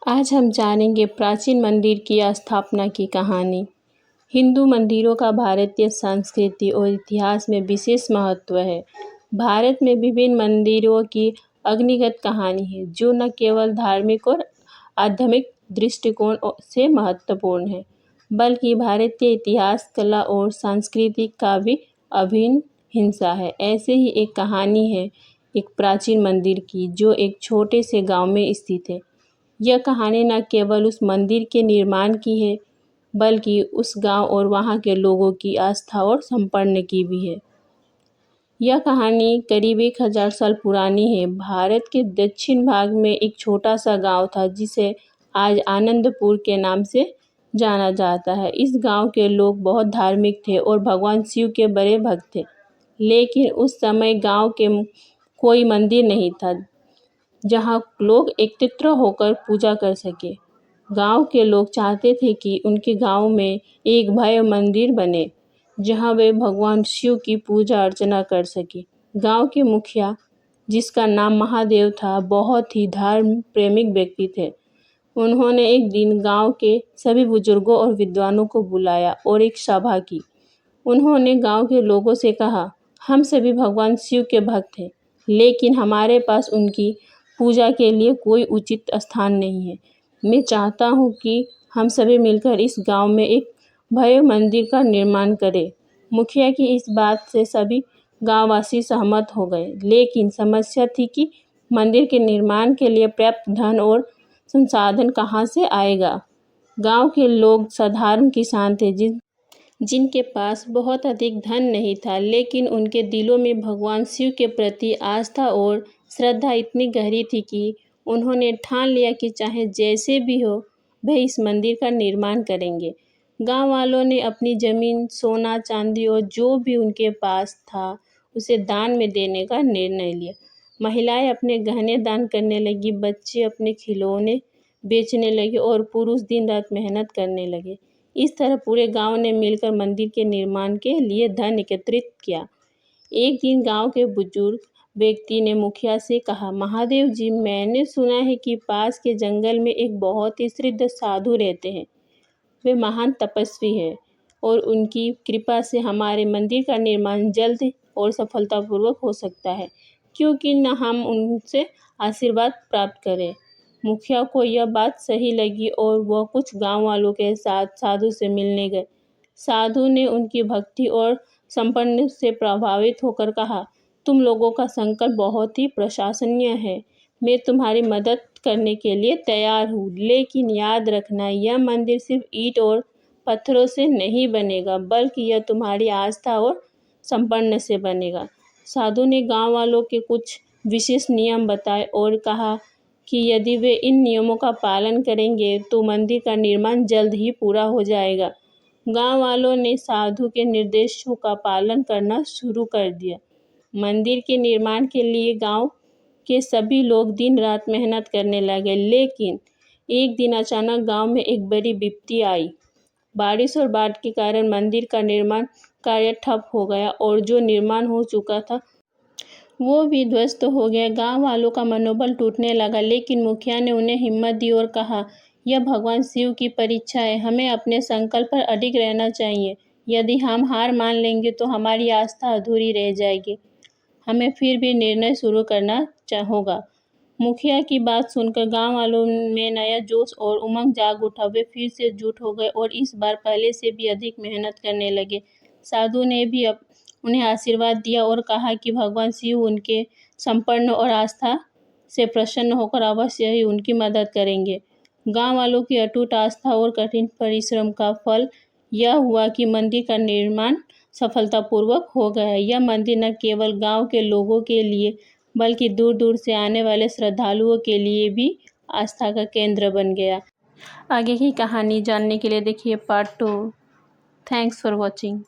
आज हम जानेंगे प्राचीन मंदिर की स्थापना की कहानी। हिंदू मंदिरों का भारतीय संस्कृति और इतिहास में विशेष महत्व है। भारत में विभिन्न मंदिरों की अग्निगत कहानी है, जो न केवल धार्मिक और आध्यात्मिक दृष्टिकोण से महत्वपूर्ण है, बल्कि भारतीय इतिहास, कला और संस्कृति का भी अभिन्न हिस्सा है। ऐसे ही एक कहानी है एक प्राचीन मंदिर की, जो एक छोटे से गांव में स्थित है। यह कहानी न केवल उस मंदिर के निर्माण की है, बल्कि उस गांव और वहां के लोगों की आस्था और समर्पण की भी है। यह कहानी करीब 1000 साल पुरानी है। भारत के दक्षिण भाग में एक छोटा सा गांव था, जिसे आज आनंदपुर के नाम से जाना जाता है। इस गांव के लोग बहुत धार्मिक थे और भगवान शिव के बड़े भक्त थे। लेकिन उस समय गांव के कोई मंदिर नहीं था, जहां लोग एकत्र होकर पूजा कर सके। गांव के लोग चाहते थे कि उनके गांव में एक भव्य मंदिर बने, जहां वे भगवान शिव की पूजा अर्चना कर सके। गांव के मुखिया, जिसका नाम महादेव था, बहुत ही धर्म प्रेमिक व्यक्ति थे। उन्होंने एक दिन गांव के सभी बुजुर्गों और विद्वानों को बुलाया और एक सभा की। उन्होंने गांव के लोगों से कहा, हम सभी भगवान शिव के भक्त हैं, लेकिन हमारे पास उनकी पूजा के लिए कोई उचित स्थान नहीं है। मैं चाहता हूँ कि हम सभी मिलकर इस गांव में एक भव्य मंदिर का निर्माण करें। मुखिया की इस बात से सभी गांववासी सहमत हो गए, लेकिन समस्या थी कि मंदिर के निर्माण के लिए पर्याप्त धन और संसाधन कहाँ से आएगा। गांव के लोग साधारण किसान थे, जिनके पास बहुत अधिक धन नहीं था, लेकिन उनके दिलों में भगवान शिव के प्रति आस्था और श्रद्धा इतनी गहरी थी कि उन्होंने ठान लिया कि चाहे जैसे भी हो, वह इस मंदिर का निर्माण करेंगे। गांव वालों ने अपनी जमीन, सोना, चांदी और जो भी उनके पास था, उसे दान में देने का निर्णय लिया। महिलाएं अपने गहने दान करने लगी, बच्चे अपने खिलौने बेचने लगे और पुरुष दिन रात मेहनत करने लगे। इस तरह पूरे गांव ने मिलकर मंदिर के निर्माण के लिए धन एकत्रित किया। एक दिन गांव के बुजुर्ग व्यक्ति ने मुखिया से कहा, महादेव जी, मैंने सुना है कि पास के जंगल में एक बहुत ही सिद्ध साधु रहते हैं। वे महान तपस्वी हैं और उनकी कृपा से हमारे मंदिर का निर्माण जल्द और सफलतापूर्वक हो सकता है। क्योंकि न हम उनसे आशीर्वाद प्राप्त करें। मुखिया को यह बात सही लगी और वह कुछ गांव वालों के साथ साधु से मिलने गए। साधु ने उनकी भक्ति और समर्पण से प्रभावित होकर कहा, तुम लोगों का संकल्प बहुत ही प्रशंसनीय है। मैं तुम्हारी मदद करने के लिए तैयार हूँ, लेकिन याद रखना, यह मंदिर सिर्फ ईंट और पत्थरों से नहीं बनेगा, बल्कि यह तुम्हारी आस्था और समर्पण से बनेगा। साधु ने गांव वालों के कुछ विशेष नियम बताए और कहा कि यदि वे इन नियमों का पालन करेंगे तो मंदिर का निर्माण जल्द ही पूरा हो जाएगा। गांव वालों ने साधु के निर्देशों का पालन करना शुरू कर दिया। मंदिर के निर्माण के लिए गांव के सभी लोग दिन रात मेहनत करने लगे, लेकिन एक दिन अचानक गांव में एक बड़ी विपत्ति आई। बारिश और बाढ़ के कारण मंदिर का निर्माण कार्य ठप हो गया और जो निर्माण हो चुका था, वो भी ध्वस्त हो गया। गांव वालों का मनोबल टूटने लगा, लेकिन मुखिया ने उन्हें हिम्मत दी और कहा, यह भगवान शिव की परीक्षा है, हमें अपने संकल्प पर अडिग रहना चाहिए। यदि हम हार मान लेंगे तो हमारी आस्था अधूरी रह जाएगी। हमें फिर भी निर्णय शुरू करना होगा। मुखिया की बात सुनकर गांव वालों में नया जोश और उमंग जाग उठा। वे फिर से जुट हो गए और इस बार पहले से भी अधिक मेहनत करने लगे। साधु ने भी उन्हें आशीर्वाद दिया और कहा कि भगवान शिव उनके समर्पण और आस्था से प्रसन्न होकर अवश्य ही उनकी मदद करेंगे। गांव वालों की अटूट आस्था और कठिन परिश्रम का फल यह हुआ कि मंदिर का निर्माण सफलतापूर्वक हो गया। यह मंदिर न केवल गांव के लोगों के लिए, बल्कि दूर दूर से आने वाले श्रद्धालुओं के लिए भी आस्था का केंद्र बन गया। आगे की कहानी जानने के लिए देखिए पार्ट 2। Thanks for watching.